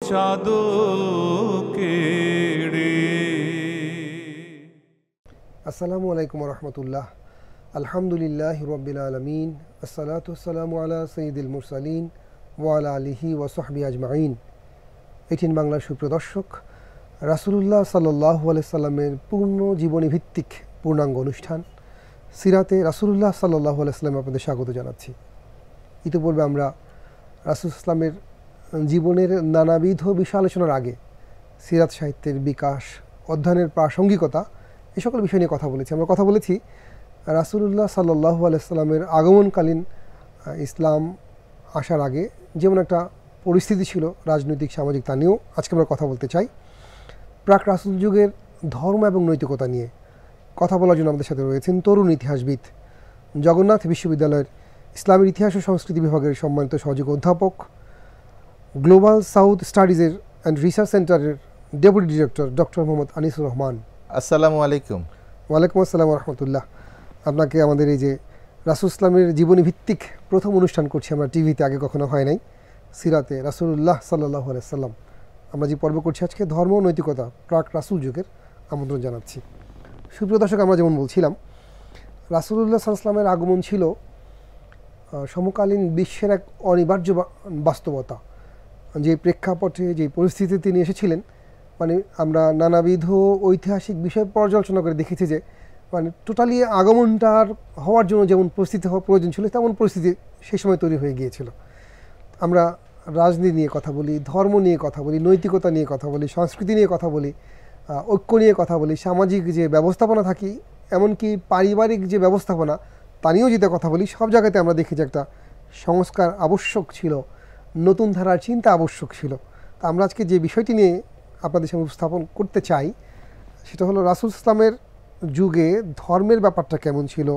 চাঁদকেড়ে। আসসালামু আলাইকুম রহমতুল্লাহ। আলহামদুলিল্লাহ রব্বিল আলমিন, আসসালাতু আসসালামু আলা সঈদুল মুরসালিন ওয়া আলা আলিহি ওয়া সাহবিহি আজমাইন। এটিএন বাংলার সুপ্রদর্শক, রাসূলুল্লাহ সাল্লাল্লাহু আলাইহি সাল্লামের পূর্ণ জীবনী ভিত্তিক পূর্ণাঙ্গ অনুষ্ঠান সিরাতে রাসূলুল্লাহ সাল্লাল্লাহু আলাইহি সাল্লামে আপনাদের স্বাগত জানাচ্ছি। ইতিপূর্বে আমরা রাসূল ইসলামের জীবনের নানাবিধ বিষয় আলোচনার আগে সিরাত সাহিত্যের বিকাশ, অধ্যয়নের প্রাসঙ্গিকতা, এই সকল বিষয় নিয়ে কথা বলেছি। আমরা কথা বলেছি রাসূলুল্লাহ সাল্লাল্লাহু আলাইহি সাল্লামের আগমনকালীন ইসলাম আসার আগে যেমন একটা পরিস্থিতি ছিল রাজনৈতিক, সামাজিক, তা নিয়েও আজকে আমরা কথা বলতে চাই। প্রাক রাসূল যুগের ধর্ম এবং নৈতিকতা নিয়ে কথা বলার জন্য আমাদের সাথে রয়েছেন তরুণ ইতিহাসবিদ, জগন্নাথ বিশ্ববিদ্যালয়ের ইসলামের ইতিহাস ও সংস্কৃতি বিভাগের সম্মানিত সহযোগী অধ্যাপক, গ্লোবাল সাউথ স্টাডিজের অ্যান্ড রিসার্চ সেন্টারের deputy director doctor Mohammad Anisur Rahman. আসসালামু আলাইকুম। ওয়ালাইকুম আসসালাম রহমতুল্লাহ। আপনাকে আমাদের এই যে রাসূল ইসলামের জীবনী ভিত্তিক প্রথম অনুষ্ঠান করছি আমরা টিভিতে, আগে কখনো হয় নাই, সিরাতে রাসূলুল্লাহ সাল্লাল্লাহু আলাইহি সাল্লাম, আমরা যে পর্ব করছি আজকে ধর্ম ও নৈতিকতা প্রাক রাসূল যুগের, আমন্ত্রণ জানাচ্ছি। সুপ্রিয় দর্শক, আমরা যেমন বলছিলাম রাসূলুল্লাহ সাল্লাল্লাহু আলাইহি সাল্লামের আগমন ছিল সমকালীন বিশ্বের এক অনিবার্য বাস্তবতা। যে প্রেক্ষাপটে, যে পরিস্থিতিতে তিনি এসেছিলেন, মানে আমরা নানাবিধ ঐতিহাসিক বিষয় পর্যালোচনা করে দেখেছি যে মানে টোটালি আগমনটার হওয়ার জন্য যেমন পরিস্থিতি হওয়া প্রয়োজন ছিল, তেমন পরিস্থিতি সেই সময় তৈরি হয়ে গিয়েছিল। আমরা রাজনীতি নিয়ে কথা বলি, ধর্ম নিয়ে কথা বলি, নৈতিকতা নিয়ে কথা বলি, সংস্কৃতি নিয়ে কথা বলি, ঐক্য নিয়ে কথা বলি, সামাজিক যে ব্যবস্থাপনা থাকি, এমনকি পারিবারিক যে ব্যবস্থাপনা তা নিয়েও যেটা কথা বলি, সব জায়গাতে আমরা দেখি যে একটা সংস্কার আবশ্যক ছিল, নতুন ধারার চিন্তা আবশ্যক ছিল। তা আমরা আজকে যে বিষয়টি নিয়ে আপনাদের সামনে উপস্থাপন করতে চাই সেটা হলো রাসূল ইসলামের যুগে ধর্মের ব্যাপারটা কেমন ছিল,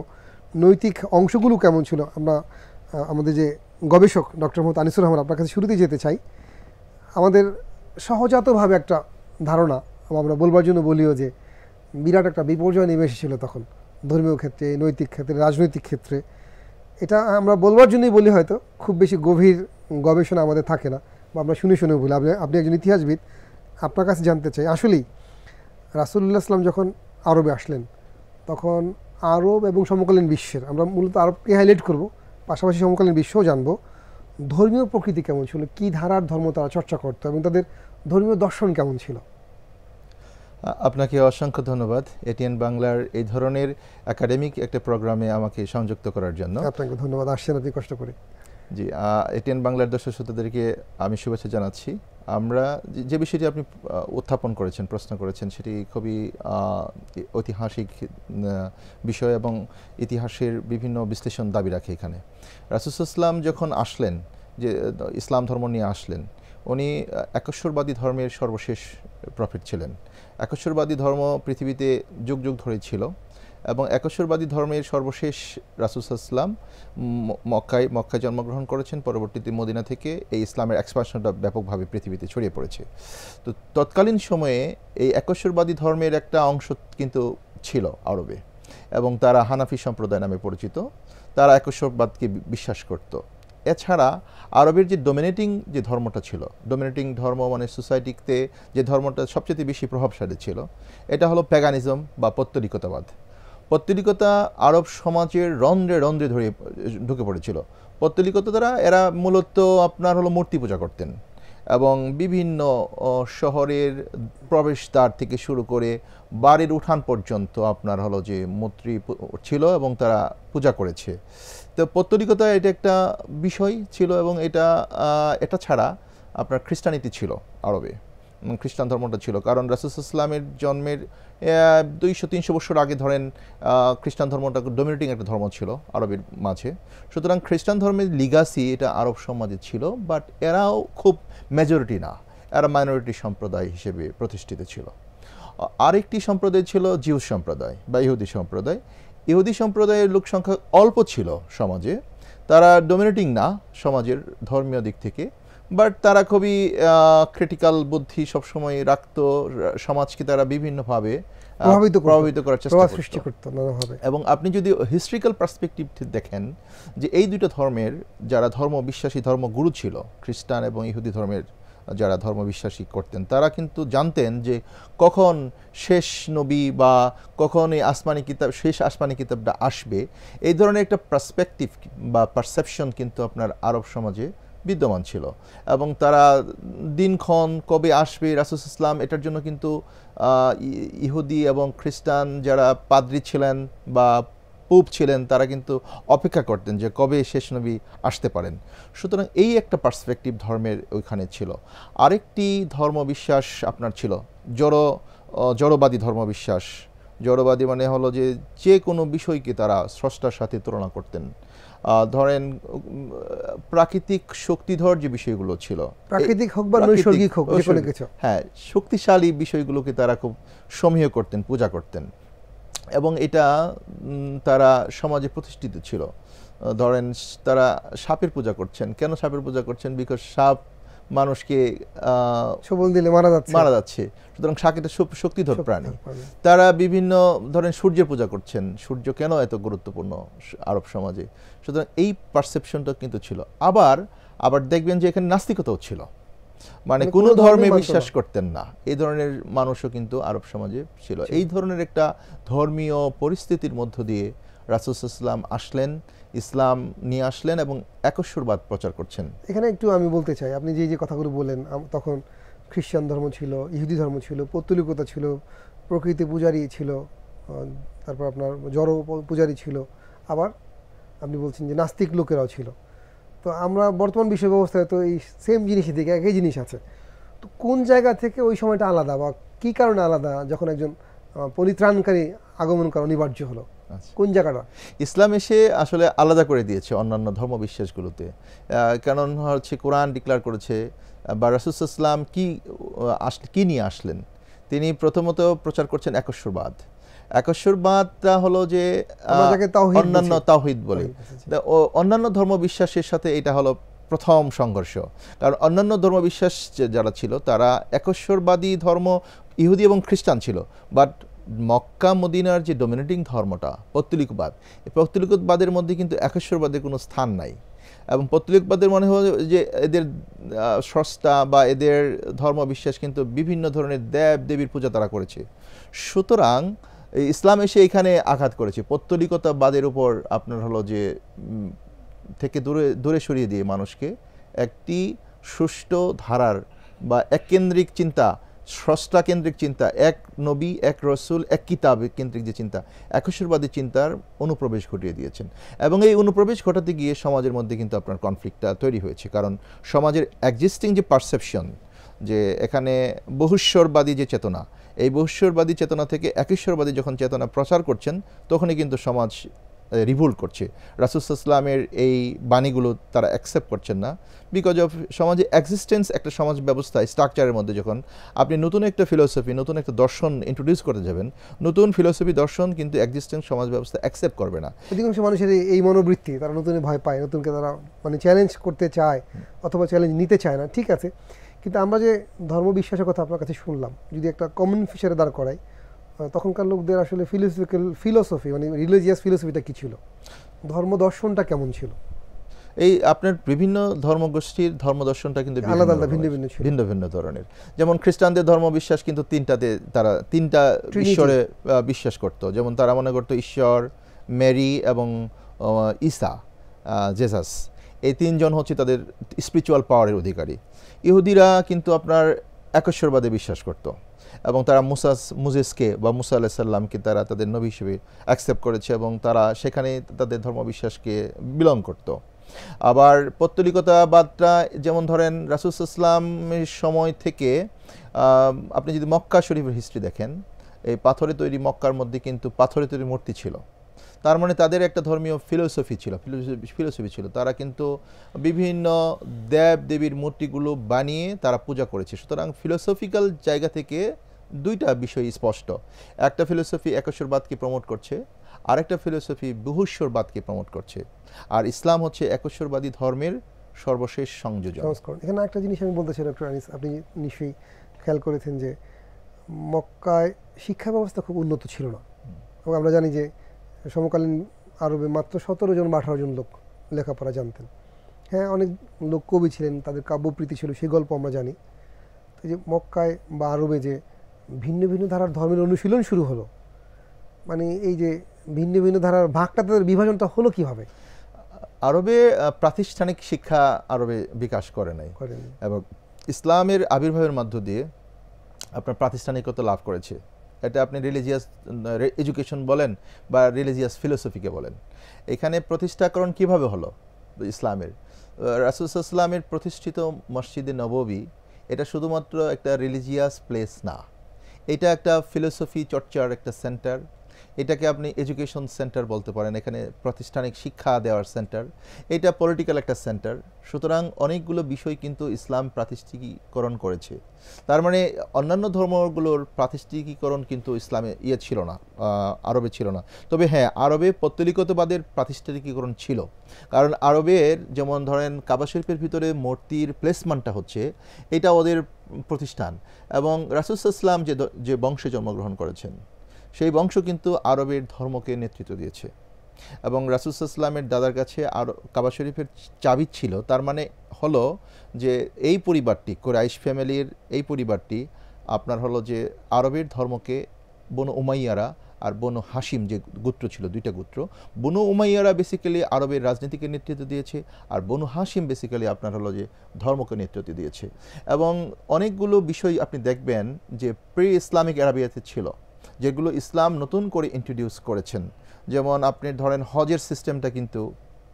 নৈতিক অংশগুলো কেমন ছিল। আমরা আমাদের যে গবেষক ডক্টর মোহাম্মদ আনিসুর রহমান, আপনার কাছে শুরুতেই যেতে চাই। আমাদের সহজাতভাবে একটা ধারণা, আমরা বলবার জন্য বলিও যে বিরাট একটা বিপর্যয় নেমে এসেছিল তখন, ধর্মীয় ক্ষেত্রে, নৈতিক ক্ষেত্রে, রাজনৈতিক ক্ষেত্রে। এটা আমরা বলবার জন্যই বলি, হয়তো খুব বেশি গভীর গবেষণা আমাদের থাকে না, বা আমরা শুনে শুনে বলি। আপনি একজন ইতিহাসবিদ, আপনার কাছে জানতে চাই, আসলেই রাসূলুল্লাহ সাল্লাম যখন আরবে আসলেন তখন আরব এবং সমকালীন বিশ্বের, আমরা মূলত আরবকে হাইলাইট করব, পাশাপাশি সমকালীন বিশ্বও জানব, ধর্মীয় প্রকৃতি কেমন ছিল, কী ধারার ধর্ম তারা চর্চা করতো এবং তাদের ধর্মীয় দর্শন কেমন ছিল। আপনাকে অসংখ্য ধন্যবাদ এটিএন বাংলার এই ধরনের একাডেমিক একটা প্রোগ্রামে আমাকে সংযুক্ত করার জন্য। আপনাকে ধন্যবাদ, আসছেন আপনি কষ্ট করে। জি, এটিএন বাংলার দর্শক শ্রোতাদেরকে আমি শুভেচ্ছা জানাচ্ছি। আমরা যে বিষয়টি আপনি উত্থাপন করেছেন, প্রশ্ন করেছেন, সেটি খুবই ঐতিহাসিক বিষয় এবং ইতিহাসের বিভিন্ন বিশ্লেষণ দাবি রাখে। এখানে রাসূল সাল্লাল্লাহু যখন আসলেন, যে ইসলাম ধর্ম নিয়ে আসলেন, উনি একেশ্বরবাদী ধর্মের সর্বশেষ প্রফেট ছিলেন। একেশ্বরবাদী ধর্ম পৃথিবীতে যুগ যুগ ধরে ছিল এবং একেশ্বরবাদী ধর্মের সর্বশেষ রাসূল সাল্লাল্লাহু মক্কায় জন্মগ্রহণ করেছেন। পরবর্তীতে মদিনা থেকে এই ইসলামের এক্সপানশনটা ব্যাপকভাবে পৃথিবীতে ছড়িয়ে পড়েছে। তো তৎকালীন সময়ে এই একেশ্বরবাদী ধর্মের একটা অংশ কিন্তু ছিল আরবে, এবং তারা হানাফি সম্প্রদায় নামে পরিচিত। তারা একেশ্বরবাদকে বিশ্বাস করত। এছাড়া আরবের যে ডোমিনেটিং যে ধর্মটা ছিল, ডোমিনেটিং ধর্ম মানে সোসাইটিতে যে ধর্মটা সবচেয়ে বেশি প্রভাবশালী ছিল, এটা হলো প্যাগানিজম বা পৌত্তলিকতাবাদ। পৌত্তলিকতা আরব সমাজের রন্ধ্রে রন্ধ্রে ঢুকে পড়েছিল। পৌত্তলিকতা দ্বারা এরা মূলত আপনার হলো মূর্তি পূজা করতেন এবং বিভিন্ন শহরের প্রবেশদ্বার থেকে শুরু করে বাড়ির উঠান পর্যন্ত আপনার হলো যে মূর্তি ছিল এবং তারা পূজা করেছে। তো পৌত্তলিকতা এটা একটা বিষয় ছিল এবং এটা ছাড়া আপনার খ্রিস্টানিটি ছিল আরবে, খ্রিস্টান ধর্মটা ছিল। কারণ রাসূল সাল্লাল্লাহু জন্মের 200-300 বছর আগে ধরেন খ্রিস্টান ধর্মটা ডমিনেটিং একটা ধর্ম ছিল আরবের মাঝে। সুতরাং খ্রিস্টান ধর্মের লিগাসি এটা আরব সমাজে ছিল, বাট এরাও খুব মেজরিটি না, এরা মাইনরিটি সম্প্রদায় হিসেবে প্রতিষ্ঠিত ছিল। আরেকটি সম্প্রদায় ছিল জিউস সম্প্রদায় বা ইহুদি সম্প্রদায়। ইহুদি সম্প্রদায়ের লোক সংখ্যা অল্প ছিল সমাজে, তারা ডমিনেটিং না সমাজের ধর্মীয় দিক থেকে, বাট তারা খুবই ক্রিটিক্যাল বুদ্ধি সবসময় রাখতো, সমাজকে তারা বিভিন্নভাবে প্রভাবিত করার চেষ্টা করত। এবং আপনি যদি হিস্ট্রিক্যাল পার্সপেক্টিভ দেখেন যে এই দুটো ধর্মের যারা ধর্ম বিশ্বাসী ধর্মগুরু ছিল, খ্রিস্টান এবং ইহুদি ধর্মের যারা ধর্মবিশ্বাসী করতেন তারা কিন্তু জানতেন যে কখন শেষ নবী বা কখন এই আসমানি কিতাব, শেষ আসমানি কিতাবটা আসবে, এই ধরনের একটা পার্সপেক্টিভ বা পারসেপশন কিন্তু আপনার আরব সমাজে বিদ্যমান ছিল। এবং তারা দিনক্ষণ কবে আসবে রাসূল ইসলাম এটার জন্য কিন্তু ইহুদি এবং খ্রিস্টান যারা পাদ্রী ছিলেন বা পোপ ছিলেন তারা কিন্তু অপেক্ষা করতেন যে কবে শেষ নবী আসতে পারেন। সুতরাং এই একটা পার্সপেক্টিভ ধর্মের ওইখানে ছিল। আরেকটি ধর্মবিশ্বাস আপনার ছিল জড়বাদী ধর্মবিশ্বাস। জড়বাদী মানে হলো যে যে কোনো বিষয়কে তারা স্রষ্টার সাথে তুলনা করতেন। ধরেন প্রাকৃতিক শক্তিধর যে বিষয়গুলো ছিল, প্রাকৃতিক হোক বা নৈসর্গিক হোক, যে কোনো কিছু, হ্যাঁ, শক্তিশালী বিষয়গুলোকে তারা খুব সমীহ করতেন, পূজা করতেন, এবং এটা তারা সমাজে প্রতিষ্ঠিত ছিল। ধরেন তারা সাপের পূজা করছেন। কেন সাপের পূজা করছেন? বিকজ সাপ মানুষকে সবল দিলে মারা যাচ্ছে। সুতরাং সাপ একটা শক্তিধর প্রাণী। তারা বিভিন্ন ধরেন সূর্যের পূজা করছেন। সূর্য কেন এত গুরুত্বপূর্ণ আরব সমাজে? সুতরাং এই পারসেপশনটা কিন্তু ছিল। আবার দেখবেন যে এখানে নাস্তিকতাও ছিল, মানে কোনো ধর্মে বিশ্বাস করতেন না, এই ধরনের মানুষও কিন্তু আরব সমাজে ছিল। এই ধরনের একটা ধর্মীয় পরিস্থিতির মধ্য দিয়ে রাসূল সাল্লাল্লাহু আসলেন, ইসলাম নিয়ে আসলেন এবং একশ্বরবাদ প্রচার করছেন। এখানে একটু আমি বলতে চাই, আপনি যে কথাগুলো বললেন, তখন খ্রিস্টান ধর্ম ছিল, ইহুদি ধর্ম ছিল, পৌত্তলিকতা ছিল, প্রকৃতি পূজারী ছিল, তারপর আপনার জড় পূজারী ছিল, আবার আপনি বলছেন যে নাস্তিক লোকেরাও ছিল। তো আমরা বর্তমান বিশ্ব ব্যবস্থায় তো এই সেম জিনিসই দেখি, একই জিনিস আছে। তো কোন জায়গা থেকে ওই সময়টা আলাদা বা কী কারণে আলাদা যখন একজন পরিত্রাণকারী আগমন করা অনিবার্য হলো? কোন জায়গাটা? ইসলাম এসে আসলে আলাদা করে দিয়েছে অন্যান্য ধর্মবিশ্বাসগুলোতে। কারণ হচ্ছে কোরআন ডিক্লেয়ার করেছে বা রাসূল সাল্লাল্লাহু কি নিয়ে আসলেন। তিনি প্রথমত প্রচার করছেন একশ্বরবাদ। একশ্বরবাদটা হলো যে অন্যান্য তাওহীদ বলে, অন্যান্য ধর্মবিশ্বাসের সাথে এটা হলো প্রথম সংঘর্ষ। কারণ অন্যান্য ধর্মবিশ্বাস যারা ছিল তারা একশ্বরবাদী ধর্ম, ইহুদি এবং খ্রিস্টান ছিল, বাট মক্কা মদিনার যে ডমিনেটিং ধর্মটা পৌত্তলিকবাদ, এই পৌত্তলিকবাদের মধ্যে কিন্তু একশ্বরবাদের কোনো স্থান নাই। এবং পৌত্তলিকবাদের মনে হয় যে এদের স্রষ্টা বা এদের ধর্মবিশ্বাস কিন্তু বিভিন্ন ধরনের দেব দেবীর পূজা তারা করেছে। সুতরাং ইসলাম এসে এখানে আঘাত করেছে পৌত্তলিকতাবাদের উপর, আপনার হলো যে থেকে দূরে সরিয়ে দিয়ে মানুষকে একটি সুষ্ঠু ধারার বা এককেন্দ্রিক চিন্তা, স্রষ্টা কেন্দ্রিক চিন্তা, এক নবী, এক রসুল, এক কিতাব কেন্দ্রিক যে চিন্তা, একশ্বরবাদী চিন্তার অনুপ্রবেশ ঘটিয়ে দিয়েছেন। এবং এই অনুপ্রবেশ ঘটাতে গিয়ে সমাজের মধ্যে কিন্তু আপনার কনফ্লিক্টটা তৈরি হয়েছে। কারণ সমাজের এক্সিস্টিং যে পারসেপশন, যে এখানে বহুশ্বরবাদী যে চেতনা, এই বহুশ্বরবাদী চেতনা থেকে একশ্বরবাদী যখন চেতনা প্রচার করছেন, তখনই কিন্তু সমাজ রিভোল্ট করছে। রাসূল সাল্লাল্লাহু এই বাণীগুলো তারা অ্যাকসেপ্ট করছেন না, বিকজ অফ সমাজে এক্সিস্টেন্স একটা সমাজ ব্যবস্থা স্ট্রাকচারের মধ্যে যখন আপনি নতুন একটা ফিলোসফি, নতুন একটা দর্শন ইন্ট্রোডিউস করতে যাবেন, নতুন ফিলোসফি দর্শন কিন্তু এক্সিস্টেন্স সমাজ ব্যবস্থা অ্যাকসেপ্ট করবে না। অধিকাংশ মানুষের এই মনোবৃত্তি, তারা নতুন ভয় পায়, নতুনকে তারা মানে চ্যালেঞ্জ করতে চায় অথবা চ্যালেঞ্জ নিতে চায় না, ঠিক আছে। কিন্তু আমরা যে ধর্মবিশ্বাসের কথা আপনার কাছে শুনলাম, যদি একটা কমন ফিচারে দাঁড় করাই, তখনকার লোকদের আসলে ফিলোসফি মানে রিলিজিয়াস ফিলোসফিটা কী ছিল, ধর্ম দর্শনটা কেমন ছিল? এই আপনার বিভিন্ন ধর্মগোষ্ঠীর ধর্মদর্শনটা কিন্তু আলাদা আলাদা, ভিন্ন ভিন্ন ধরনের। যেমন খ্রিস্টানদের ধর্মবিশ্বাস কিন্তু তারা তিনটা ঈশ্বরে বিশ্বাস করত। যেমন তারা মনে করতো ঈশ্বর, মেরি এবং ঈসা, জেসাস, এই তিনজন হচ্ছে তাদের স্পিরিচুয়াল পাওয়ারের অধিকারী। ইহুদিরা কিন্তু আপনার একশ্বরবাদে বিশ্বাস করত এবং তারা মুজেসকে বা মুসা আলাইহিস সালামকে তারা তাদের নবী হিসেবে অ্যাকসেপ্ট করেছে এবং তারা সেখানে তাদের ধর্মবিশ্বাসকে বিলং করত। আবার পৌত্তলিকতাবাদটা যেমন ধরেন রাসূল সাল্লাল্লাহু সময় থেকে আপনি যদি মক্কা শরীফের হিস্ট্রি দেখেন, এই পাথরে তৈরি মক্কার মধ্যে কিন্তু পাথরে তৈরি মূর্তি ছিল। তার মানে তাদের একটা ধর্মীয় ফিলোসফি ছিল। তারা কিন্তু বিভিন্ন দেব দেবীর মূর্তিগুলো বানিয়ে তারা পূজা করেছে। সুতরাং ফিলোসফিক্যাল জায়গা থেকে দুইটা বিষয় স্পষ্ট। একটা ফিলোসফি একশ্বরবাদকে প্রমোট করছে, আরেকটা ফিলোসফি বহুশ্বরবাদকে প্রমোট করছে। আর ইসলাম হচ্ছে একশ্বরবাদী ধর্মের সর্বশেষ সংযোজন। এখানে একটা জিনিস আমি বলতে চাই ডক্টর আনিস, আপনি নিশ্চয়ই খেয়াল করেছেন যে মক্কায় শিক্ষা ব্যবস্থা খুব উন্নত ছিল না। এবং আমরা জানি যে সমকালীন আরবে মাত্র 17 জন বা 18 জন লোক লেখাপড়া জানতেন। হ্যাঁ, অনেক লোক কবি ছিলেন, তাদের কাব্যপ্রীতি ছিল, সেই গল্প আমরা জানি। এই যে মক্কায় বা আরবে যে ভিন্ন ভিন্ন ধারার ধর্মের অনুশীলন শুরু হলো, মানে এই যে ভিন্ন ভিন্ন ধারার ভাগটা, তাদের বিভাজনটা হলো কিভাবে? আরবে প্রাতিষ্ঠানিক শিক্ষা আরবে বিকাশ করে নাই, করেন? এবং ইসলামের আবির্ভাবের মধ্য দিয়ে আপনার প্রাতিষ্ঠানিকতা লাভ করেছে। এটা আপনি রিলিজিয়াস এডুকেশন বলেন বা রিলিজিয়াস ফিলোসফিকে বলেন। এখানে প্রতিষ্ঠাকরণ কিভাবে হলো ইসলামের? রাসূল সাল্লাল্লাহু আলাইহি ওয়াসাল্লামের প্রতিষ্ঠিত মসজিদে নববী এটা শুধুমাত্র একটা রিলিজিয়াস প্লেস না, এটা একটা ফিলোসফি চর্চার একটা সেন্টার। এটাকে আপনি এডুকেশন সেন্টার বলতে পারেন, এখানে প্রাতিষ্ঠানিক শিক্ষা দেওয়ার সেন্টার। এটা পলিটিক্যাল একটা সেন্টার। সুতরাং অনেকগুলো বিষয় কিন্তু ইসলাম প্রাতিষ্ঠানিকীকরণ করেছে। তার মানে অন্যান্য ধর্মগুলোর প্রাতিষ্ঠানিকীকরণ কিন্তু ইসলামে ছিল না, আরবে ছিল না। তবে হ্যাঁ, আরবে পৌত্তলিকতাবাদের প্রাতিষ্ঠানিকীকরণ ছিল। কারণ আরবের যেমন ধরেন কাবা শরীফের ভিতরে মূর্তির প্লেসমেন্টটা হচ্ছে, এটা ওদের প্রতিষ্ঠান। এবং রাসূল সাল্লাল্লাহু আলাইহি ওয়াসাল্লাম যে বংশে জন্মগ্রহণ করেছেন, সেই বংশ কিন্তু আরবের ধর্মকে নেতৃত্ব দিয়েছে। এবং রাসূল সাল্লাল্লাহু আলাইহি ওয়াসাল্লামের দাদার কাছে কাবা শরীফের চাবি ছিল। তার মানে হলো যে এই পরিবারটি, কুরাইশ ফ্যামিলির এই পরিবারটি আপনার হলো যে আরবের ধর্মকে, বনু উমাইয়ারা আর বনু হাশিম যে গোত্র ছিল, দুইটা গোত্র, বনু উমাইয়ারা বেসিক্যালি আরবের রাজনীতিকে নেতৃত্ব দিয়েছে, আর বনু হাশিম বেসিক্যালি আপনার হলো যে ধর্মকে নেতৃত্ব দিয়েছে। এবং অনেকগুলো বিষয় আপনি দেখবেন যে প্রি ইসলামিক আরবিয়াতে ছিল, যেগুলো ইসলাম নতুন করে ইন্ট্রোডিউস করেছেন। যেমন আপনি ধরেন হজের সিস্টেমটা কিন্তু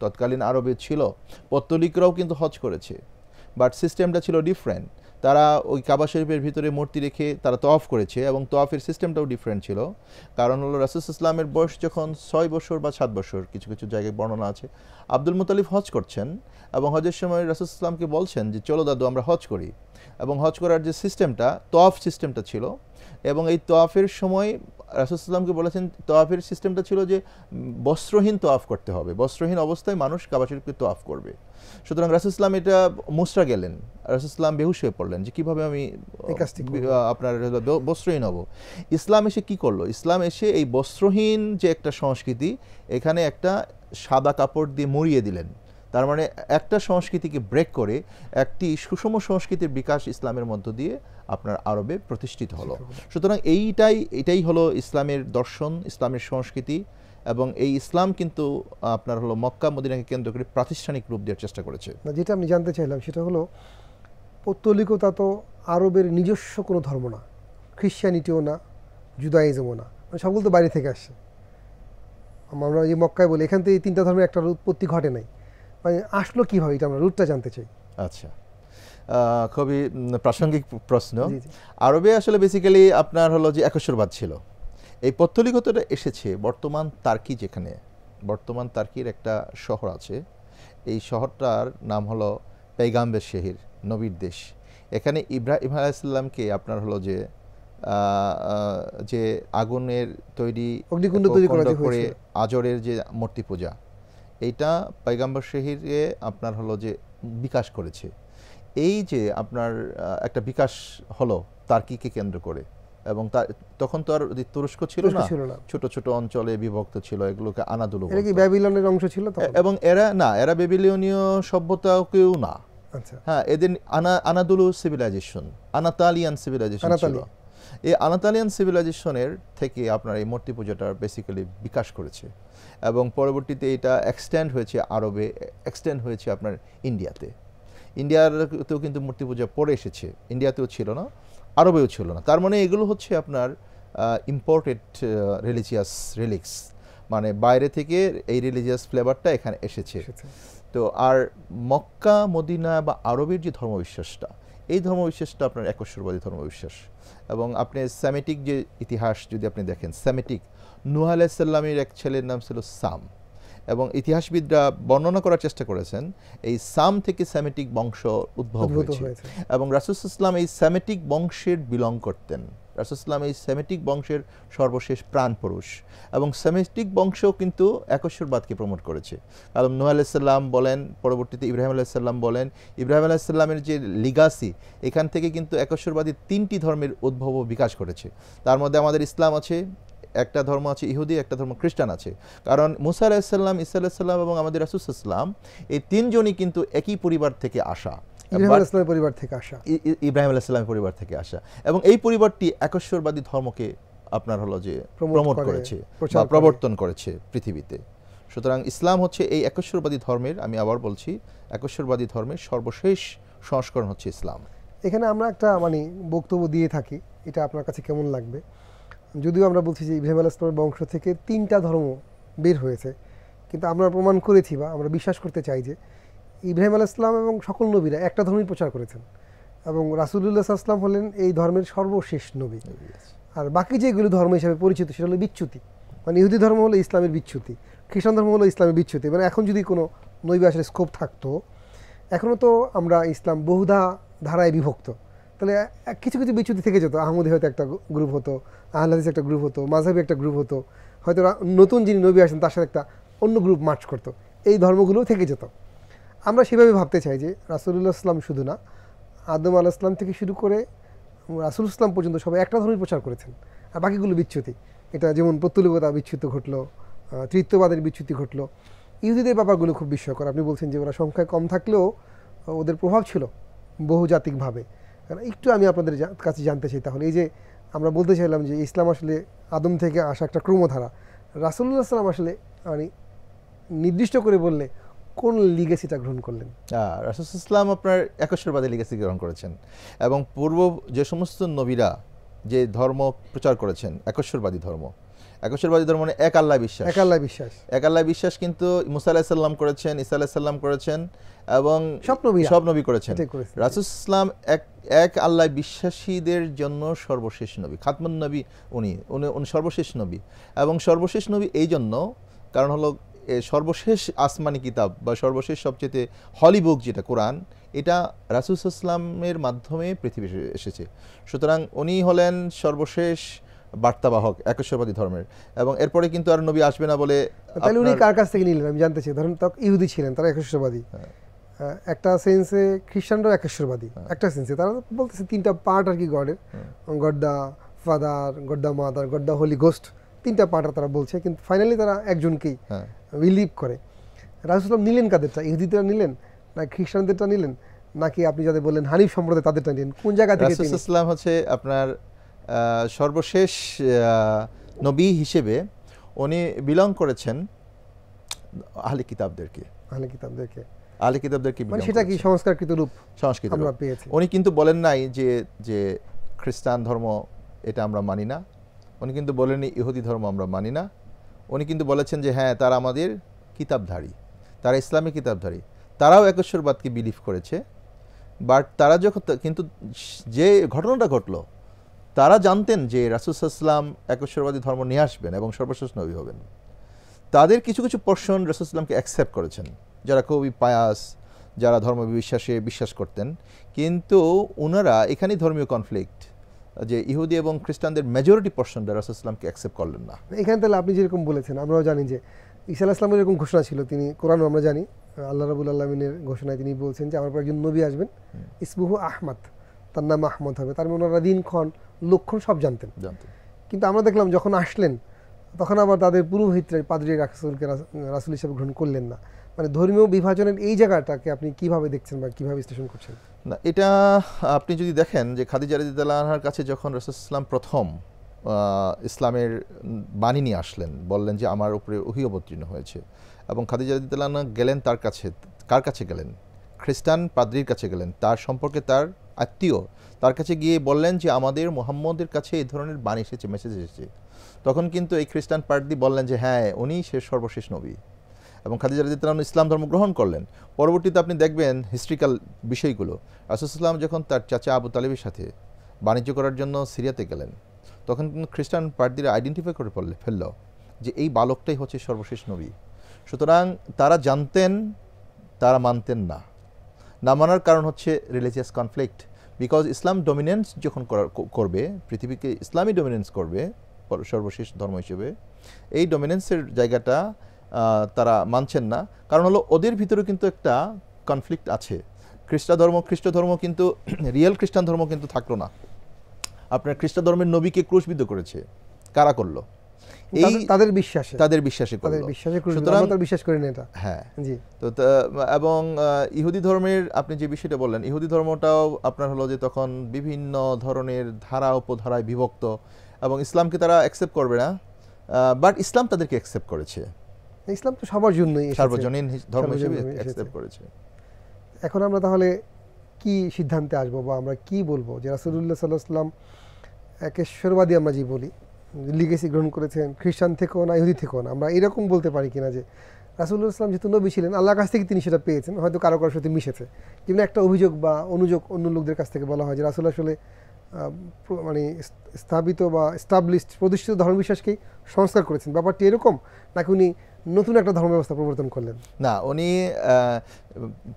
তৎকালীন আরবে ছিল, পত্তলিকরাও কিন্তু হজ করেছে, বাট সিস্টেমটা ছিল ডিফারেন্ট। তারা ওই কাবা শরীফের ভিতরে মূর্তি রেখে তারা তওয়াফ করেছে, এবং তওয়াফের সিস্টেমটাও ডিফারেন্ট ছিল। কারণ হলো রাসূল সাল্লাল্লাহু আলাইহি ওয়াসাল্লামের বয়স যখন 6 বছর বা 7 বছর, কিছু কিছু জায়গায় বর্ণনা আছে, আব্দুল মুত্তালিব হজ করছেন, এবং হজের সময় রাসূল সাল্লাল্লাহু আলাইহি ওয়াসাল্লামকে বলছেন যে চলো দাদু আমরা হজ করি। এবং হজ করার যে সিস্টেমটা, তওয়াফ সিস্টেমটা ছিল, এবং এই তওয়াফের সময় রাসূল সাল্লাল্লাহু আলাইহি ওয়াসাল্লামকে বলেছেন তওয়াফের সিস্টেমটা ছিল যে বস্ত্রহীন তওয়াফ করতে হবে, বস্ত্রহীন অবস্থায় মানুষ কাবা শরীফকে তওয়াফ করবে। সুতরাং রাসূল সাল্লাল্লাহু আলাইহি ওয়াসাল্লাম এটা মুসরা গেলেন, রাসূল সাল্লাল্লাহু আলাইহি ওয়াসাল্লাম বেহুশ হয়ে পড়লেন যে কীভাবে আমি আপনার বস্ত্রহীন হব। ইসলাম এসে কি করলো? ইসলাম এসে এই বস্ত্রহীন যে একটা সংস্কৃতি, এখানে একটা সাদা কাপড় দিয়ে মুড়িয়ে দিলেন। তার মানে একটা সংস্কৃতিকে ব্রেক করে একটি সুষম সংস্কৃতির বিকাশ ইসলামের মধ্য দিয়ে আপনার আরবে প্রতিষ্ঠিত হলো। সুতরাং এটাই হলো ইসলামের দর্শন, ইসলামের সংস্কৃতি। এবং এই ইসলাম কিন্তু আপনার হলো মক্কা মদিনাকে কেন্দ্র করে প্রাতিষ্ঠানিক রূপ দেওয়ার চেষ্টা করেছে। যেটা আমি জানতে চাইলাম সেটা হলো, পৌত্তলিকতা তো আরবের নিজস্ব কোনো ধর্ম না, খ্রিশ্চানিটিও না, জুদাইজমও না, মানে সবগুলো তো বাইরে থেকে আসছে। আমরা যে মক্কায় বলি, এখান থেকে এই তিনটা ধর্মের একটা উৎপত্তি ঘটে নাই, মানে আসলো কীভাবে, এটা আমরা রুটটা জানতে চাই। আচ্ছা, খুবই প্রাসঙ্গিক প্রশ্ন। আরবে আসলে বেসিক্যালি আপনার হলো যে একেশ্বরবাদ ছিল। এই পৌত্তলিকতাটা এসেছে বর্তমান তার্কি, যেখানে বর্তমান তার্কির একটা শহর আছে, এই শহরটার নাম হলো পেগাম্বের শহর, নবীর দেশ। এখানে ইব্রাহিম আলাইহিস সালামকে আপনার হলো যে আগুনের তৈরি অগ্নিকুণ্ড তৈরি করে আজরের যে মূর্তি পূজা, এইটা পয়গম্বর শহীরে আপনার হলো যে বিকাশ করেছে। এই যে আপনার একটা বিকাশ হলো তার্কিকে কেন্দ্র করে, এবং তখন তো আর তুরস্ক ছিল না, ছোট ছোট অঞ্চলে বিভক্ত ছিল, এগুলোকে আনাদুলু বলতো। এটা কি ব্যাবিলনের অংশ ছিল তখন? এবং এরা ব্যাবিলনীয় সভ্যতাও কেউ না। আচ্ছা, হ্যাঁ, এদের আনাদুলু সিভিলাইজেশন, আনাতালিয়ান সিভিলাইজেশন ছিল। এই আনাতালিয়ান সিভিলাইজেশনের থেকে আপনার এই মূর্তি পূজাটা বেসিক্যালি বিকাশ করেছে, এবং পরবর্তীতে এটা এক্সটেন্ড হয়েছে আরবে, এক্সটেন্ড হয়েছে আপনার ইন্ডিয়াতে। ইন্ডিয়াতেও কিন্তু মূর্তি পূজা পরে এসেছে, ইন্ডিয়াতেও ছিল না, আরবেও ছিল না। তার মানে এগুলো হচ্ছে আপনার ইম্পোর্টেড রিলিজিয়াস রিলিক্স, মানে বাইরে থেকে এই রিলিজিয়াস ফ্লেভারটা এখানে এসেছে। তো আর মক্কা মদিনা বা আরবের যে ধর্মবিশ্বাসটা, এই ধর্মবিশ্বাসটা আপনার একেশ্বরবাদী ধর্মবিশ্বাস। এবং আপনি সেমেটিক যে ইতিহাস যদি আপনি দেখেন, সেমেটিক, নূহ আলাইহিস সালামের এক ছেলের নাম ছিল সাম, এবং ইতিহাসবিদরা বর্ণনা করার চেষ্টা করেছেন এই সাম থেকে সেমেটিক বংশ উদ্ভব হয়েছে। এবং রাসূল সাল্লাল্লাহু আলাইহি ওয়াসাল্লাম এই সেমেটিক বংশের বিলং করতেন। রাসূল সাল্লাল্লাহু আলাইহি ওয়াসাল্লাম এই সেমেটিক বংশের সর্বশেষ প্রাণ পুরুষ, এবং সেমেটিক বংশ কিন্তু একেশ্বরবাদকে প্রমোট করেছে। কারণ নূহ আলাইহিস সালাম বলেন, পরবর্তীতে ইব্রাহিম আলাইহিস সালাম বলেন, ইব্রাহিম আলাইহিস সালামের যে লিগাসি, এখান থেকে কিন্তু একেশ্বরবাদী 3টি ধর্মের উদ্ভব ও বিকাশ করেছে। তার মধ্যে আমাদের ইসলাম আছে, একটা ধর্ম আছে ইহুদি, একটা ধর্ম খ্রিস্টান আছে। কারণ মুসা আলাইহিস সালাম, ঈসা আলাইহিস সালাম এবং আমাদের রাসূল সাল্লাল্লাহু আলাইহি ওয়াসাল্লাম, এই 3জনই কিন্তু একই পরিবার থেকে আসা, ইব্রাহিম আলাইহিস সালামের পরিবার থেকে আসা, ইব্রাহিম আলাইহিস সালামের পরিবার থেকে আসা, এবং এই পরিবারটি একশ্বরবাদী ধর্মকে আপনার হলো যে প্রমোট করেছে বা প্রবর্তন করেছে পৃথিবীতে। সুতরাং ইসলাম হচ্ছে এই একশ্বরবাদী ধর্মের, আমি আবার বলছি, একশ্বরবাদী ধর্মের সর্বশেষ সংস্করণ হচ্ছে ইসলাম। এখানে আমরা একটা মানে বক্তব্য দিয়ে থাকি, এটা আপনার কাছে কেমন লাগবে? যদিও আমরা বলছি যে ইব্রাহিম আলাইহিস সালামের বংশ থেকে 3টা ধর্ম বের হয়েছে, কিন্তু আমরা প্রমাণ করেছি বা আমরা বিশ্বাস করতে চাই যে ইব্রাহিম আলাইহিস সালাম এবং সকল নবীরা একটা ধর্মই প্রচার করেছেন, এবং রাসূলুল্লাহ সাল্লাল্লাহু আলাইহি ওয়াসাল্লাম হলেন এই ধর্মের সর্বশেষ নবী। আর বাকি যেগুলো ধর্ম হিসাবে পরিচিত সেটা হলো বিচ্যুতি, মানে ইহুদি ধর্ম হলো ইসলামের বিচ্যুতি, খ্রিস্টান ধর্ম হলো ইসলামের বিচ্যুতি। মানে এখন যদি কোনো নবী আসার স্কোপ থাকতো, এখনও তো আমরা ইসলাম বহুধা ধারায় বিভক্ত, তাহলে কিছু কিছু বিচ্যুতি থেকে যেত। আহমদী হয়তো একটা গ্রুপ হতো, আহলে হাদিস একটা গ্রুপ হতো, মাযহাবী একটা গ্রুপ হতো, হয়তো নতুন যিনি নবী আসেন তার সাথে একটা অন্য গ্রুপ মার্চ করতো, এই ধর্মগুলোও থেকে যেত। আমরা সেভাবে ভাবতে চাই যে রাসূলুল্লাহ সাল্লাম শুধু না, আদম আলাইহিস সালাম থেকে শুরু করে রাসূল সাল্লাম পর্যন্ত সবাই একটা ধর্মই প্রচার করেছেন, আর বাকিগুলো বিচ্যুতি। এটা যেমন পৌত্তলিকতা বিচ্যুতি ঘটলো, তৃতীয়বাদের বিচ্যুতি ঘটলো। ইহুদিদের ব্যাপারগুলো খুব বিস্ময়কর। আপনি বলছেন যে ওরা সংখ্যায় কম থাকলেও ওদের প্রভাব ছিল বহুজাতিকভাবে। কারণ একটু আমি আপনাদের কাছে জানতে চাই, তাহলে এই যে আমরা বলতে চাইলাম যে ইসলাম আসলে আদম থেকে আসা একটা ক্রমধারা, রাসূলুল্লাহ সাল্লাম আসলে মানে নির্দিষ্ট করে বললে কোন লিগেসিটা গ্রহণ করলেন? রাসূল ইসলাম আপনার একশ্বরবাদী লিগেসি গ্রহণ করেছেন, এবং পূর্ব যে সমস্ত নবীরা যে ধর্ম প্রচার করেছেন একশ্বরবাদী ধর্ম, একশ্বরবাদী ধর্ম মানে এক আল্লাহ বিশ্বাস, এক আল্লাহ বিশ্বাস কিন্তু মুসা আলাইহিস সালাম করেছেন, ঈসা আলাইহিস সালাম করেছেন, এবং সব নবী করেছেন। রাসূল ইসলাম এক আল্লাহ বিশ্বাসীদের জন্য সর্বশেষ নবী, খাতমুন নবী, উনি সর্বশেষ নবী। এবং সর্বশেষ নবী এই জন্য কারণ হলো সর্বশেষ আসমানি কিতাব বা সর্বশেষ সবচেয়ে হলি বুক যেটা কোরআন, এটা রাসূল ইসলামের মাধ্যমে পৃথিবী এসেছে। সুতরাং উনি হলেন সর্বশেষ বার্তাবাহক একশ্বরবাদী ধর্মের, এবং এরপরে কিন্তু আর নবী আসবে না বলে। তাহলে উনি কার কাছ থেকে নিলেন আমি জানতে চাই? ধরুন তখন ইহুদি ছিলেন, তারা একশ্বরবাদী, একটা সেন্সে খ্রিস্টানরাও একশ্বরবাদী, একটা সেন্সে তারা বলতেছে 3টা পার্ট আর কি গডের, God the father, God the mother, God the holy ghost, 3টা পার্ট তারা বলছে, কিন্তু ফাইনালি তারা একজনকেই বিলিভ করে। রাসূল সাল্লাম নিলেন কাদেরটা? ইহুদিরা নিলেন না খ্রিস্টানদেরটা নিলেন, নাকি আপনি যাদের বললেন হানিফ সম্প্রদায় তাদেরটা নিলেন? কোন জায়গা থেকে? রাসূল ইসলাম হচ্ছে আপনার সর্বশেষ নবী হিসেবে উনি বিলং করেছেন আহলে কিতাবদেরকে, মানে সেটা কি সংস্কারকৃত রূপ আমরা পেয়েছি। উনি কিন্তু বলেন নাই যে খ্রিস্টান ধর্ম এটা আমরা মানি না, উনি কিন্তু বলেননি ইহুদি ধর্ম আমরা মানি না, উনি কিন্তু বলেছেন যে হ্যাঁ তারা আমাদের কিতাবধারী, তারা ইসলামী কিতাবধারী, তারাও একশ্বরবাদকে বিলিভ করেছে। বাট তারা যখন, কিন্তু যে ঘটনাটা ঘটলো, তারা জানতেন যে রাসূল সাল্লাল্লাহু আলাইহি ওয়াসাল্লাম একশ্বরবাদী ধর্ম নিয়ে আসবেন এবং সর্বশেষ নবী হবেন। তাদের কিছু কিছু পোরশন রাসূল সাল্লাল্লাহু আলাইহি ওয়াসাল্লামকে অ্যাকসেপ্ট করেছেন, যারা খুবই পায়াস, যারা ধর্ম বিশ্বাস করতেন। কিন্তু ওনারা এখানেই ধর্মীয় কনফ্লিক্ট, যে ইহুদি এবং খ্রিস্টানদের মেজরিটি পোরশনটা রাসূল সাল্লাল্লাহু আলাইহি ওয়াসাল্লামকে অ্যাকসেপ্ট করলেন না। এখানে তাহলে আপনি যেরকম বলেছেন, আমরাও জানি যে ঈসা আলাইহিস সালামের এরকম ঘোষণা ছিল, তিনি কোরআনও আমরা জানি আল্লাহ রাব্বুল আলামিনের ঘোষণায় তিনি বলছেন যে আমার পর একজন নবী আসবেন, ইসমুহু আহমদ, তার নাম আহমদ হবে। তার মানে ওনারা দিনক্ষণ লক্ষণ সব জানতেন। কিন্তু আমরা দেখলাম যখন আসলেন তখন আবার তাদের পুরোহিতরা পাদ্রী রাসূলকে রাসূল হিসেবে গ্রহণ করলেন না। মানে ধর্মীয় বিভাজনের এই জায়গাটাকে আপনি কিভাবে দেখছেন বা কিভাবে বিশ্লেষণ করছেন? না, এটা আপনি যদি দেখেন যে খাদিজা রাদিয়াল্লাহু আনহার কাছে যখন রাসূল সাল্লাল্লাহু আলাইহি ওয়াসাল্লাম প্রথম ইসলামের বাণী নিয়ে আসলেন, বললেন যে আমার উপরে ওহী অবতীর্ণ হয়েছে, এবং খাদিজা রাদিয়াল্লাহু আনহা গেলেন তার কাছে। কার কাছে গেলেন? খ্রিস্টান পাদ্রীর কাছে গেলেন, তার সম্পর্কে তার আত্মীয়, তার কাছে গিয়ে বললেন যে আমাদের মুহাম্মদের কাছে এই ধরনের বাণী এসেছে, মেসেজ এসেছে। তখন কিন্তু এই খ্রিস্টান পাদ্রী বললেন যে হ্যাঁ উনি সর্বশেষ নবী, এবং খাদিজা রাদিয়াল্লাহু আনহা ইসলাম ধর্ম গ্রহণ করলেন। পরবর্তীতে আপনি দেখবেন হিস্ট্রিক্যাল বিষয়গুলো, রাসূল সাল্লাল্লাহু আলাইহি ওয়াসাল্লাম যখন তার চাচা আবু তালেবের সাথে বাণিজ্য করার জন্য সিরিয়াতে গেলেন, তখন কিন্তু খ্রিস্টান পাদ্রীরা আইডেন্টিফাই করে ফেলল যে এই বালকটাই হচ্ছে সর্বশেষ নবী। সুতরাং তারা জানতেন, তারা মানতেন না। না মানার কারণ হচ্ছে religious conflict, because Islam dominance যখন করবে, পৃথিবীকে ইসলামী ডমিনেন্স করবে সর্বশেষ ধর্ম হিসেবে, এই ডমিনেন্সের জায়গাটা তারা মানছেন না। কারণ হলো ওদের ভিতরে কিন্তু একটা কনফ্লিক্ট আছে। খ্রিস্ট ধর্ম কিন্তু রিয়েল খ্রিস্টান ধর্ম কিন্তু থাকলো না। আপনার খ্রিস্ট ধর্মের নবীকে ক্রুশবিদ্ধ করেছে, কারা করলো? এই তাদের বিশ্বাসে তাদের বিশ্বাসে তাদের করলো। বিশ্বাসে করে সুতরাং আমরা তো বিশ্বাস করি না এটা। হ্যাঁ, জি তো এবং ইহুদি ধর্মের আপনি যে বিষয়টা বললেন, ইহুদি ধর্মটাও আপনার হলো যে তখন বিভিন্ন ধরনের ধারা উপধারায় বিভক্ত, এবং ইসলামকে তারা অ্যাকসেপ্ট করবে না, বাট ইসলাম তাদেরকে অ্যাকসেপ্ট করেছে, ইসলাম তো সবার জন্যই এসেছে, সার্বজনীন ধর্ম হিসেবে সর্বজনীন এসেছে। অ্যাকসেপ্ট করেছে। এখন আমরা তাহলে কি সিদ্ধান্তে আসবো বা আমরা কি বলবো যে রাসূলুল্লাহ সাল্লাল্লাহু আলাইহি ওয়াসাল্লাম একেশ্বরবাদী আমরা যে বলি, লিগেসি গ্রহণ করেছেন খ্রিস্টান থেকেও না ইহুদি থেকেও না, আমরা এরকম বলতে পারি কিনা যে রাসূলুল্লাহ সাল্লাম যেহেতু নবী ছিলেন আল্লাহর কাছ থেকে তিনি সেটা পেয়েছেন, হয়তো কারো কারোর সাথে মিশেছে, কিন্তু একটা অভিযোগ বা অনুযোগ অন্য লোকদের কাছ থেকে বলা হয় যে রাসূল আসলে মানে স্থাপিত বা এস্টাবলিশড প্রতিষ্ঠিত ধর্মবিশ্বাসকেই সংস্কার করেছেন, ব্যাপারটি এরকম নাকি উনি নতুন একটা ধর্ম ব্যবস্থা প্রবর্তন করলেন? না, উনি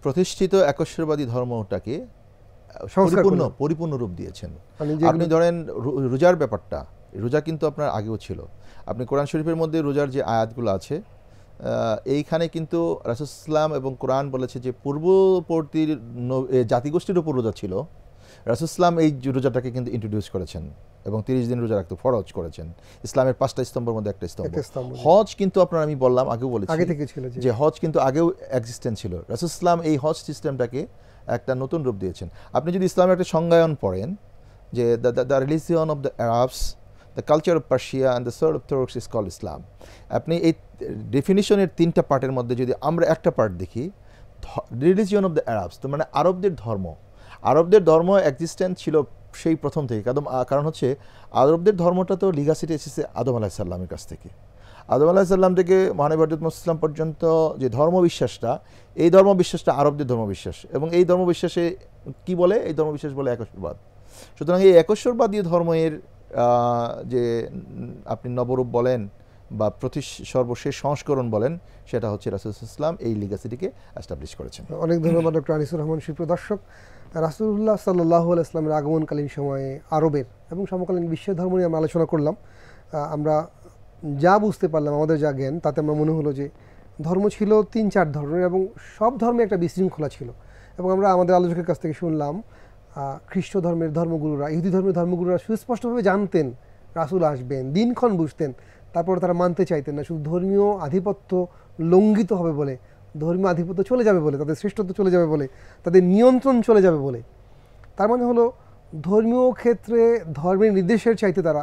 প্রতিষ্ঠিত একশ্বরবাদী ধর্মটাকে সংস্কার করলেন। পরিপূর্ণ রূপ দিয়েছেন। মানে আপনি ধরেন রোজার ব্যাপারটা, রোজা কিন্তু আপনার আগেও ছিল। আপনি কোরআন শরীফের মধ্যে রোজার যে আয়াতগুলো আছে, এইখানে কিন্তু রাসূল সাল্লাল্লাহু এবং কোরআন বলেছে যে পূর্ববর্তী জাতিগোষ্ঠীর উপর রোজা ছিল, রাসূল সাল্লাল্লাহু এই রোজাটাকে কিন্তু ইন্ট্রোডিউস করেছেন এবং 30 দিন রোজা রাখতে ফরজ করেছেন। ইসলামের 5টা স্তম্ভের মধ্যে একটা স্তম্ভ। হজ কিন্তু আপনার আমি বললাম, আগেও বলেছি আগে থেকে ছিল যে হজ কিন্তু আগেও এক্সিস্টেন্ট ছিল। রাসূল সাল্লাল্লাহু এই হজ সিস্টেমটাকে একটা নতুন রূপ দিয়েছেন। আপনি যদি ইসলামের একটা সংজ্ঞায়ন পড়েন যে the religion of the Arabs, the culture of Persia and the source of Turks is called Islam. আপনি এই ডেফিনিশনের 3টা পার্টের মধ্যে যদি আমরা একটা পার্ট দেখি, রিলিজিয়ন অফ দ্য আরবস, তো মানে আরবদের ধর্ম। আরবদের ধর্ম এক্সিস্টেন্ট ছিল সেই প্রথম থেকে, কারণ হচ্ছে আরবদের ধর্মটা তো লিগাসিটি এসেছে আদম আলাইহিস সালামের কাছ থেকে। আদম আলাইহিস সালাম থেকে মহানবী হযরত মুহাম্মদ সাল্লাল্লাহু আলাইহি ওয়াসাল্লাম পর্যন্ত যে ধর্মবিশ্বাসটা, এই ধর্মবিশ্বাসটা আরবদের ধর্মবিশ্বাস, এবং এই ধর্মবিশ্বাসে কি বলে? এই ধর্মবিশ্বাস বলে একশ্বরবাদ। সুতরাং এই একশ্বরবাদী ধর্মের যে আপনি নবরূপ বলেন বা সর্বশেষ সংস্করণ বলেন, সেটা হচ্ছে রাসূল সাল্লাল্লাহু আলাইহি ওয়াসাল্লাম এই লিগাসিটিকে এস্টাবলিশ করেছেন। অনেক ধন্যবাদ ডক্টর আনিসুর রহমান। সুপ্রিয় দর্শক, রাসূলুল্লাহ সাল্লাল্লাহু আলাইহি ওয়াসাল্লামের আগমনকালীন সময়ে আরবের এবং সমকালীন বিশ্বের ধর্ম নিয়ে আমরা আলোচনা করলাম। আমরা যা বুঝতে পারলাম, আমাদের যা জ্ঞান, তাতে আমার মনে হলো যে ধর্ম ছিল 3-4 ধরনের এবং সব ধর্মে একটা বিশৃঙ্খলা ছিল। এবং আমরা আমাদের আলোচকের কাছ থেকে শুনলাম খ্রিস্ট ধর্মের ধর্মগুরুরা, ইহুদি ধর্মের ধর্মগুরুরা সুস্পষ্টভাবে জানতেন রাসূল আসবেন, দিনক্ষণ বুঝতেন, তারপর তারা মানতে চাইতেন না, শুধু ধর্মীয় আধিপত্য লঙ্ঘিত হবে বলে, ধর্মীয় আধিপত্য চলে যাবে বলে, তাদের শ্রেষ্ঠত্ব চলে যাবে বলে, তাদের নিয়ন্ত্রণ চলে যাবে বলে। তার মানে হলো ধর্মীয় ক্ষেত্রে ধর্মের নির্দেশের চাইতে তারা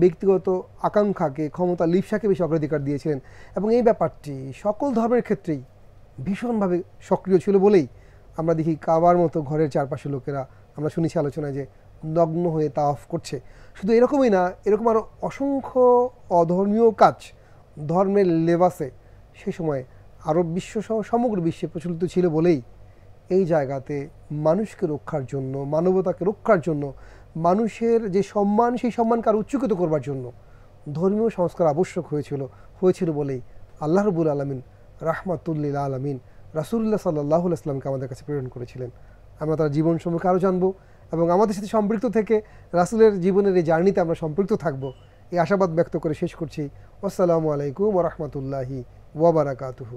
ব্যক্তিগত আকাঙ্ক্ষাকে, ক্ষমতা, লিপ্সাকে বেশি অগ্রাধিকার দিয়েছিলেন। এবং এই ব্যাপারটি সকল ধর্মের ক্ষেত্রেই ভীষণভাবে সক্রিয় ছিল বলেই আমরা দেখি কাবার মতো ঘরের চারপাশে লোকেরা, আমরা শুনেছি আলোচনায় যে নগ্ন হয়ে তাওয়াফ করছে। শুধু এরকমই না, এরকম আরও অসংখ্য অধর্মীয় কাজ ধর্মের লেবাসে সেই সময় আরব বিশ্বসহ সমগ্র বিশ্বে প্রচলিত ছিল বলেই এই জায়গাতে মানুষকে রক্ষার জন্য, মানবতাকে রক্ষার জন্য, মানুষের যে সম্মান, সেই সম্মানকে আরও উচ্চকিত করবার জন্য ধর্মীয় সংস্কার আবশ্যক হয়েছিল বলেই আল্লাহ রাব্বুল আলামিন রাহমাতুল্লিল আলামিন রাসূলুল্লাহ সাল্লাল্লাহু আলাইহি ওয়াসাল্লামকে আমাদের কাছে প্রেরণ করেছিলেন। আমরা তার জীবন সম্পর্কে আরও জানবো এবং আমাদের সাথে সম্পৃক্ত থেকে রাসূলের জীবনের এই জার্নিতে আমরা সম্পৃক্ত থাকবো, এই আশাবাদ ব্যক্ত করে শেষ করছি। আসসালামু আলাইকুম ওয়া রাহমাতুল্লাহি ওয়া বারাকাতুহু।